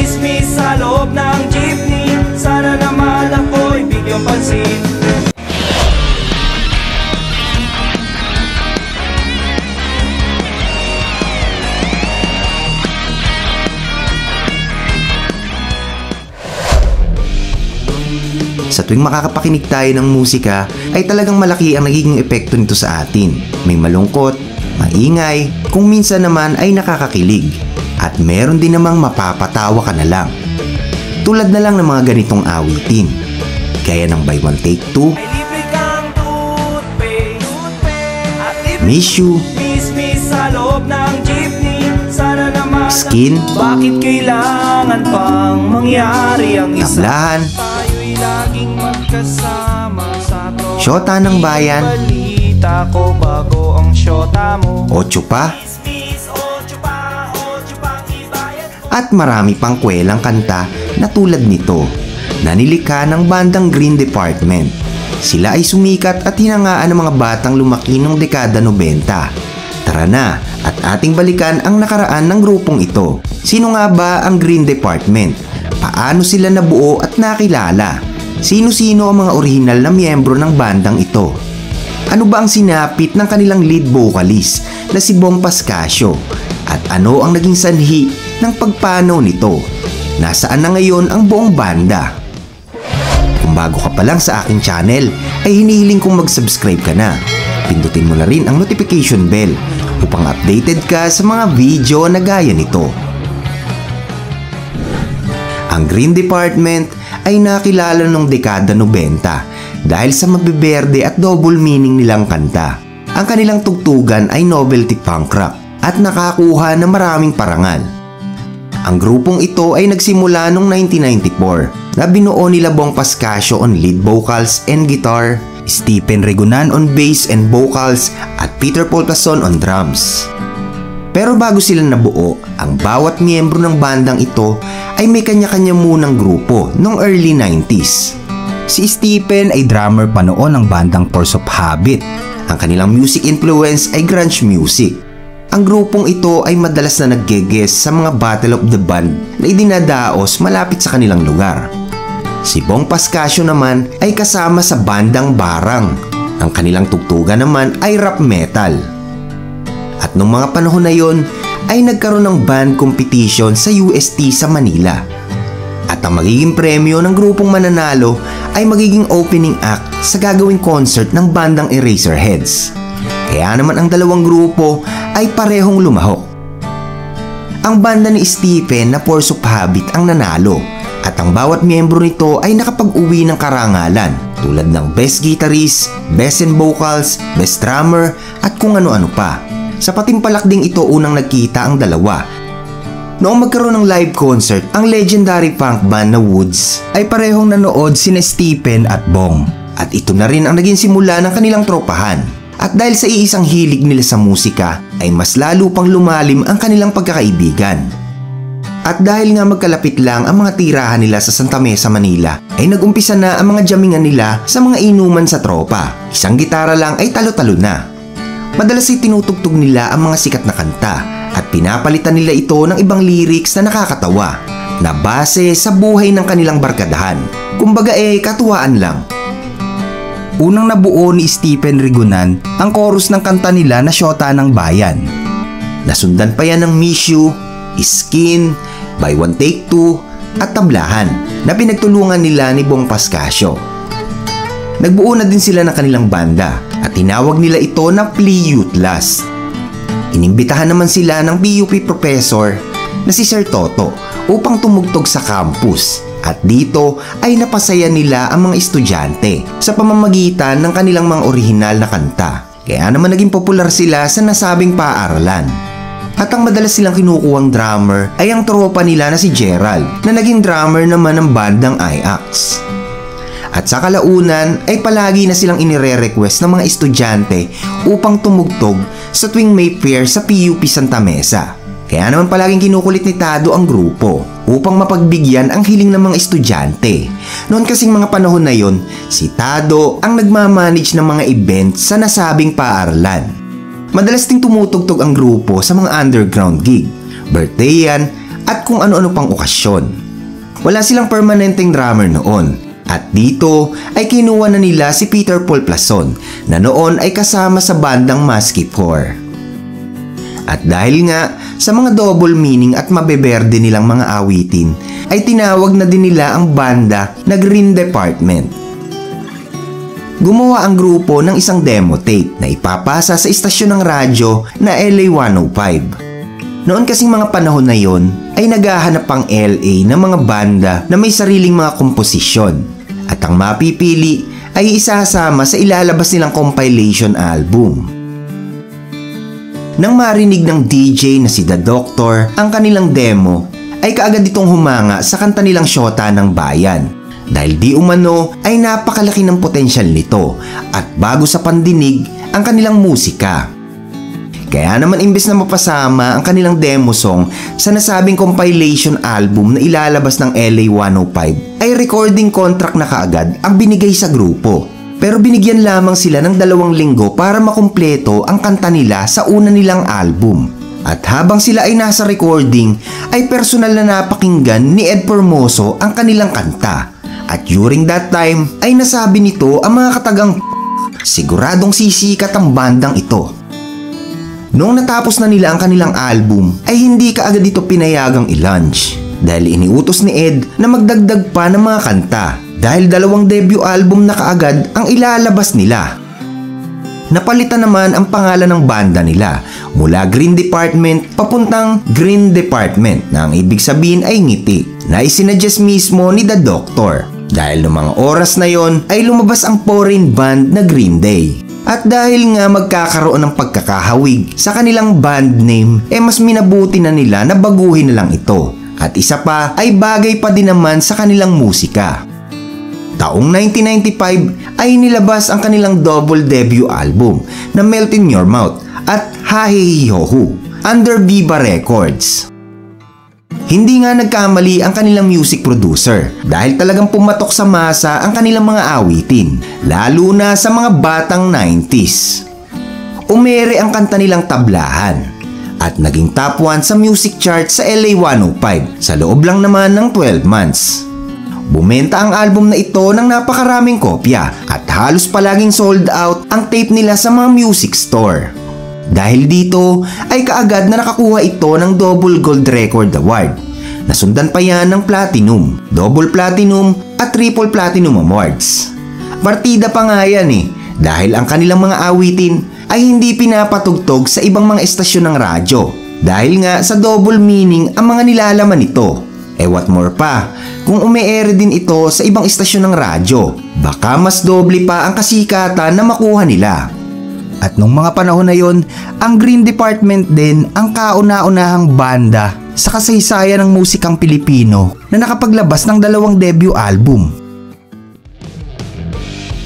Chismis sa loob ng jeepney, sana naman ako'y bigyang pansin. Sa tuwing makakapakinig tayo ng musika ay talagang malaki ang nagiging epekto nito sa atin. May malungkot, maingay, kung minsan naman ay nakakakilig. At meron din namang mapapatawa ka na lang. Tulad na lang ng mga ganitong awitin. Gaya ng Buy One Take Two, Miss You, Skin, bakit kailangan pang mangyari ang isa? Tablahan, Tayo'y laging magkasama sa tropa. Syota ng Bayan, Balita ko bago ang syota mo. Ocho Pa, Chismis, ocho pang ibayan. at marami pang kwelang kanta na tulad nito na nilikha ng bandang Green Department. Sila ay sumikat at hinangaan ng mga batang lumaki noong dekada 90. Tara na at ating balikan ang nakaraan ng grupong ito. Sino nga ba ang Green Department? Paano sila nabuo at nakilala? Sino-sino ang mga orihinal na miyembro ng bandang ito? Ano ba ang sinapit ng kanilang lead vocalist na si Bong Pascasio? At ano ang naging sanhi ng pagpanaw nito? Nasaan na ngayon ang buong banda? Kung bago ka pa lang sa aking channel, ay hinihiling kong mag-subscribe ka na. Pindutin mo na rin ang notification bell upang updated ka sa mga video na gaya nito. Ang Green Department ay nakilala noong dekada 90 dahil sa mabiberde at double meaning nilang kanta. Ang kanilang tugtugan ay novelty punk rock at nakakuha ng maraming parangal. Ang grupong ito ay nagsimula noong 1994 na binuo nila Bong Pascasio on lead vocals and guitar, Stephen Regunan on bass and vocals at Peter Paul Plason on drums. Pero bago sila nabuo, ang bawat miyembro ng bandang ito ay may kanya-kanya munang grupo noong early 90s. Si Stephen ay drummer pa noon ng bandang Force of Habit. Ang kanilang music influence ay grunge music. Ang grupong ito ay madalas na nag-guest sa mga Battle of the Band na idinadaos malapit sa kanilang lugar. Si Bong Pascasio naman ay kasama sa bandang Barang. Ang kanilang tugtugan naman ay rap metal. At noong mga panahon na yon ay nagkaroon ng band competition sa UST sa Manila. At ang magiging premyo ng grupong mananalo ay magiging opening act sa gagawing concert ng bandang Eraserheads. Kaya naman ang dalawang grupo ay parehong lumahok. Ang banda ni Stephen na Force of Habit ang nanalo at ang bawat miyembro nito ay nakapag-uwi ng karangalan tulad ng Best Guitarist, Best and Vocals, Best Drummer at kung ano-ano pa. Sa patimpalak ding ito unang nagkita ang dalawa. Noong magkaroon ng live concert, ang legendary punk band na Woods ay parehong nanood sina Stephen at Bong. At ito na rin ang naging simula ng kanilang tropahan. At dahil sa iisang hilig nila sa musika, ay mas lalo pang lumalim ang kanilang pagkakaibigan. At dahil nga magkalapit lang ang mga tirahan nila sa Santa Mesa, Manila, ay nag-umpisa na ang mga jamingan nila sa mga inuman sa tropa. Isang gitara lang ay talo-talo na. Madalas ay tinutugtog nila ang mga sikat na kanta at pinapalitan nila ito ng ibang lyrics na nakakatawa na base sa buhay ng kanilang barkadahan. Kumbaga katuwaan lang. Unang nabuo ni Stephen Regunan ang chorus ng kanta nila na Syota ng Bayan. Nasundan pa yan ng Miss You, Skin, Buy One Take Two at Tablahan na pinagtulungan nila ni Bong Pascasio. Nagbuo na din sila ng kanilang banda at tinawag nila ito na Plea Youth Last. Inimbitahan naman sila ng PUP professor na si Sir Toto upang tumugtog sa campus. At dito ay napasaya nila ang mga estudyante sa pamamagitan ng kanilang mga orihinal na kanta. Kaya naman naging popular sila sa nasabing paaralan. At ang madalas silang kinukuhang drummer ay ang tropa nila na si Gerald na naging drummer naman ng bandang IAX. At sa kalaunan ay palagi na silang inire-request ng mga estudyante upang tumugtog sa tuwing may fair sa PUP Santa Mesa. Kaya naman palaging kinukulit ni Tado ang grupo upang mapagbigyan ang hiling ng mga estudyante. Noon kasing mga panahon na yon, si Tado ang nagmamanage ng mga event sa nasabing paaralan. Madalas ding tumutugtog ang grupo sa mga underground gig, birthdayan at kung ano-ano pang okasyon. Wala silang permanenteng drummer noon at dito ay kinuha na nila si Peter Paul Plason na noon ay kasama sa bandang Masked 4. At dahil nga sa mga double meaning at mabeberde nilang mga awitin, ay tinawag na din nila ang banda na Green Department. Gumawa ang grupo ng isang demo tape na ipapasa sa istasyon ng radyo na LA 105. Noon kasing mga panahon na yon ay naghahanap ang LA ng mga banda na may sariling mga komposisyon at ang mapipili ay isasama sa ilalabas nilang compilation album. Nang marinig ng DJ na si The Doctor ang kanilang demo, ay kaagad itong humanga sa kanta nilang Shota ng Bayan dahil di umano ay napakalaki ng potensyal nito at bago sa pandinig ang kanilang musika. Kaya naman imbes na mapasama ang kanilang demo song sa nasabing compilation album na ilalabas ng LA 105 ay recording contract na kaagad ang binigay sa grupo. Pero binigyan lamang sila ng 2 linggo para makumpleto ang kanta nila sa una nilang album. At habang sila ay nasa recording, ay personal na napakinggan ni Ed Formoso ang kanilang kanta. At during that time, ay nasabi nito ang mga katagang siguradong sisikat ang bandang ito. Noong natapos na nila ang kanilang album, ay hindi kaagad ito pinayagang i-launch. Dahil iniutos ni Ed na magdagdag pa ng mga kanta. Dahil 2 debut album na kaagad ang ilalabas nila. Napalitan naman ang pangalan ng banda nila mula Green Department papuntang Green Department na ang ibig sabihin ay ngiti na isinuggest mismo ni The Doctor. Dahil noong mga oras na yon ay lumabas ang foreign band na Green Day. At dahil nga magkakaroon ng pagkakahawig sa kanilang band name, mas minabuti na nila na baguhin na lang ito. At isa pa ay bagay pa din naman sa kanilang musika. Taong 1995 ay nilabas ang kanilang double debut album na Melt in Your Mouth at Hahehihohu under Viva Records. Hindi nga nagkamali ang kanilang music producer dahil talagang pumatok sa masa ang kanilang mga awitin, lalo na sa mga batang 90s. Umere ang kanta nilang Tablahan at naging top 1 sa music chart sa LA 105 sa loob lang naman ng 12 months. Bumenta ang album na ito ng napakaraming kopya at halos palaging sold out ang tape nila sa mga music store. Dahil dito ay kaagad na nakakuha ito ng Double Gold Record Award. Nasundan pa yan ng Platinum, Double Platinum at Triple Platinum Awards. Partida pa nga yan dahil ang kanilang mga awitin ay hindi pinapatugtog sa ibang mga estasyon ng radyo dahil nga sa double meaning ang mga nilalaman nito. What more pa, kung ume-air din ito sa ibang istasyon ng radyo, baka mas doble pa ang kasikatan na makuha nila. At nung mga panahon na yon, ang Green Department din ang kauna-unahang banda sa kasaysayan ng musikang Pilipino na nakapaglabas ng 2 debut album.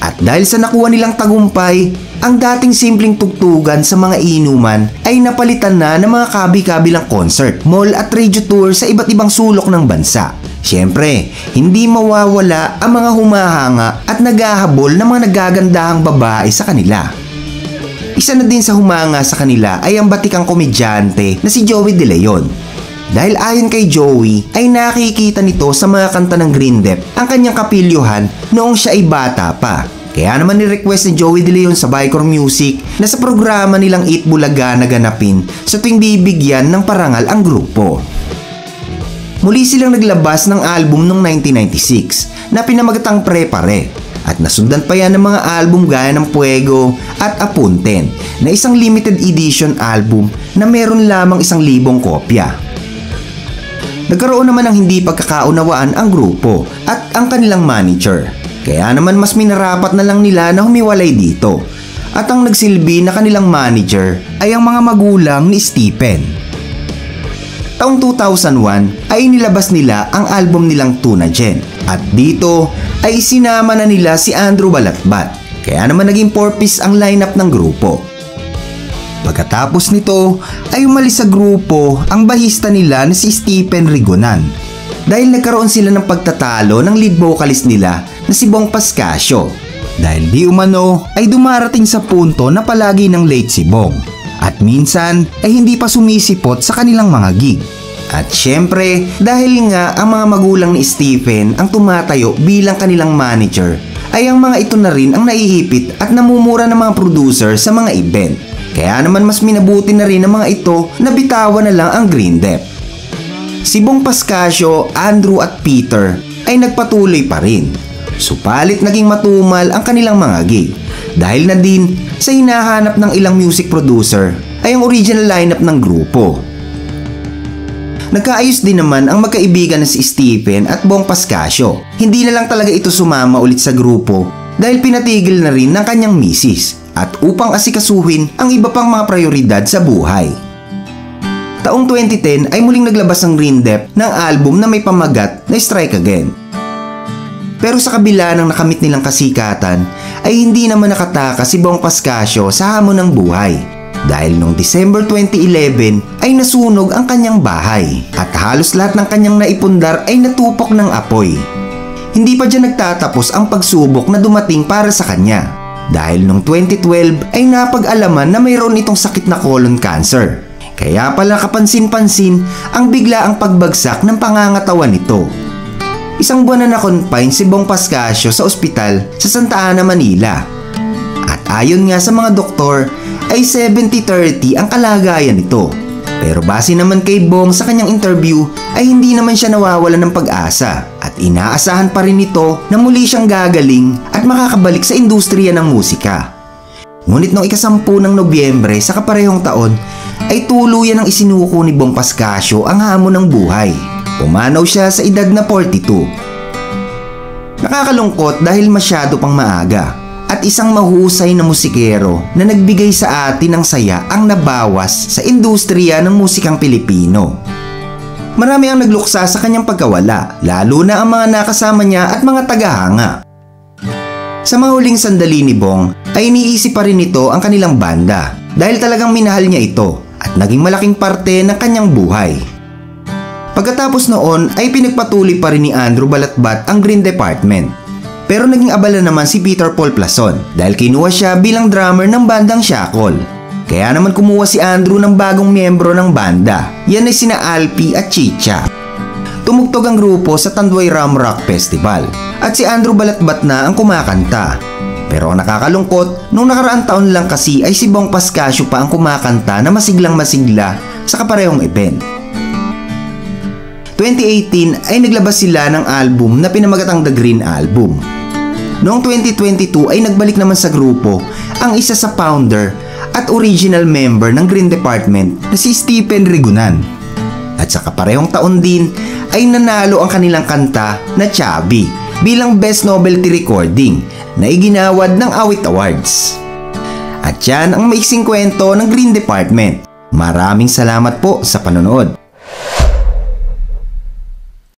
At dahil sa nakuha nilang tagumpay, ang dating simpleng tugtugan sa mga inuman ay napalitan na ng mga kabi-kabilang concert, mall at radio tour sa iba't ibang sulok ng bansa. Siyempre, hindi mawawala ang mga humahanga at naghahabol ng mga nagagandahang babae sa kanila. Isa na din sa humanga sa kanila ay ang batikang komedyante na si Joey De Leon. Dahil ayon kay Joey ay nakikita nito sa mga kanta ng Green Dep ang kanyang kapilyuhan noong siya ay bata pa. Kaya naman ni-request ni Joey De Leon sa Vicor Music na sa programa nilang Eat Bulaga na ganapin sa tuwing bibigyan ng parangal ang grupo. Muli silang naglabas ng album noong 1996 na pinamagatang Pre-Pare at nasundan pa yan ng mga album gaya ng Fuego at Apunten na isang limited edition album na meron lamang 1,000 kopya. Nagkaroon naman ng hindi pagkakaunawaan ang grupo at ang kanilang manager. Kaya naman mas minarapat na lang nila na humiwalay dito. At ang nagsilbi na kanilang manager ay ang mga magulang ni Stephen. Taong 2001 ay inilabas nila ang album nilang Tuna Gen. At dito ay isinama na nila si Andrew Balatbat. Kaya naman naging 4-piece ang lineup ng grupo. Pagkatapos nito ay umalis sa grupo ang bahista nila na si Stephen Rigonan. Dahil nagkaroon sila ng pagtatalo ng lead vocalist nila na si Bong Pascasio. Dahil di umano ay dumarating sa punto na palagi ng late si Bong. At minsan ay hindi pa sumisipot sa kanilang mga gig. At syempre, dahil nga ang mga magulang ni Stephen ang tumatayo bilang kanilang manager, ay ang mga ito na rin ang naiipit at namumura ng mga producer sa mga event. Kaya naman mas minabuti na rin ng mga ito na bitawan na lang ang Green Dep. Si Bong Pascasio, Andrew at Peter ay nagpatuloy pa rin. Supalit naging matumal ang kanilang mga gig dahil na din sa hinahanap ng ilang music producer ay ang original lineup ng grupo. Nagkaayos din naman ang magkaibigan na si Stephen at Bong Pascasio. Hindi na lang talaga ito sumama ulit sa grupo dahil pinatigil na rin ng kanyang misis at upang asikasuhin ang iba pang mga prioridad sa buhay. Taong 2010 ay muling naglabas ang Green Dep ng album na may pamagat na Strike Again. Pero sa kabila ng nakamit nilang kasikatan ay hindi naman nakatakas si Bong Pascasio sa hamon ng buhay. Dahil noong December 2011 ay nasunog ang kanyang bahay at halos lahat ng kanyang naipundar ay natupok ng apoy. Hindi pa dyan nagtatapos ang pagsubok na dumating para sa kanya dahil noong 2012 ay napag-alaman na mayroon itong sakit na colon cancer. Kaya pala kapansin-pansin ang biglaang pagbagsak ng pangangatawan nito. Isang buwan na na-confine si Bong Pascasio sa ospital sa Santa Ana, Manila. At ayon nga sa mga doktor ay 70-30 ang kalagayan nito. Pero base naman kay Bong sa kanyang interview ay hindi naman siya nawawalan ng pag-asa at inaasahan pa rin nito na muli siyang gagaling at makakabalik sa industriya ng musika. Ngunit noong ika-10 ng Nobyembre sa kaparehong taon ay tuluyan ang isinuko ni Bong Pascasio ang hamon ng buhay. Pumanaw siya sa edad na 42. Nakakalungkot dahil masyado pang maaga. At isang mahusay na musikero na nagbigay sa atin ng saya ang nabawas sa industriya ng musikang Pilipino. Marami ang nagluksa sa kanyang pagkawala, lalo na ang mga nakasama niya at mga tagahanga. Sa mga huling sandali ni Bong ay iniisip pa rin nito ang kanilang banda dahil talagang minahal niya ito at naging malaking parte ng kanyang buhay. Pagkatapos noon ay pinagpatuloy pa rin ni Andrew Balatbat ang Green Department. Pero naging abala naman si Peter Paul Plason dahil kinuha siya bilang drummer ng bandang Shackle. Kaya naman kumuha si Andrew ng bagong miyembro ng banda. Yan ay sina Alpi at Chicha. Tumugtog ang grupo sa Tanduay Ram Rock Festival at si Andrew Balatbat na ang kumakanta. Pero ang nakakalungkot, nung nakaraang taon lang kasi ay si Bong Pascasio pa ang kumakanta na masiglang masigla sa kaparehong event. 2018 ay naglabas sila ng album na pinamagatang The Green Album. Noong 2022 ay nagbalik naman sa grupo ang isa sa founder at original member ng Green Department na si Stephen Rigunan. At sa kaparehong taon din ay nanalo ang kanilang kanta na Chubby bilang Best Novelty Recording na iginawad ng Awit Awards. At yan ang maiksing kwento ng Green Department. Maraming salamat po sa panonood.